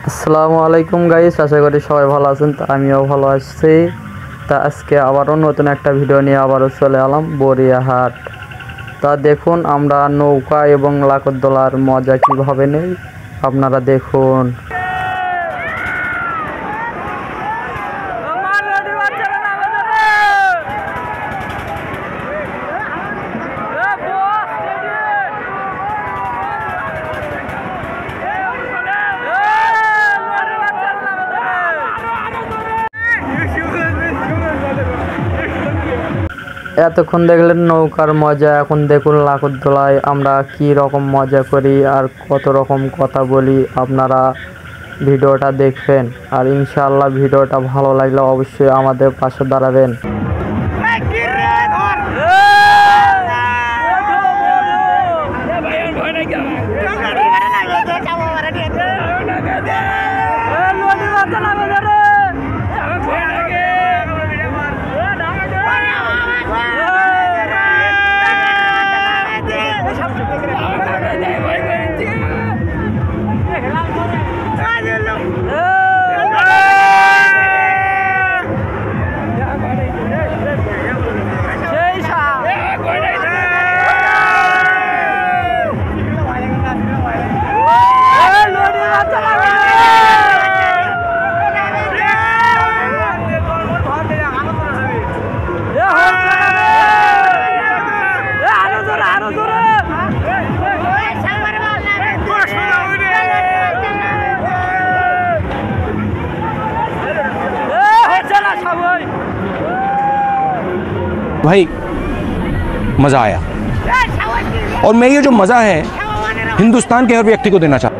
আসসালামু আলাইকুম গাইস, আশা করি সবাই ভালো আছেন। তা আমিও ভালো আছি। তা আজকে আবারও নতুন একটা ভিডিও নিয়ে আবারও চলে এলাম বরিয়াহাট। তা দেখুন আমরা নৌকা এবং লাকড়দোলার মজা কীভাবে নেই আপনারা দেখুন। এতক্ষণ দেখলেন নৌকার মজা, এখন দেখুন লাকড়দোলায় আমরা কি রকম মজা করি আর কত রকম কথা বলি। আপনারা ভিডিওটা দেখবেন আর ইনশাআল্লাহ ভিডিওটা ভালো লাগলে অবশ্যই আমাদের পাশে দাঁড়াবেন। भाई मज़ा आया और मैं ये जो मज़ा है हिंदुस्तान के हर व्यक्ति को देना चाहता हूँ।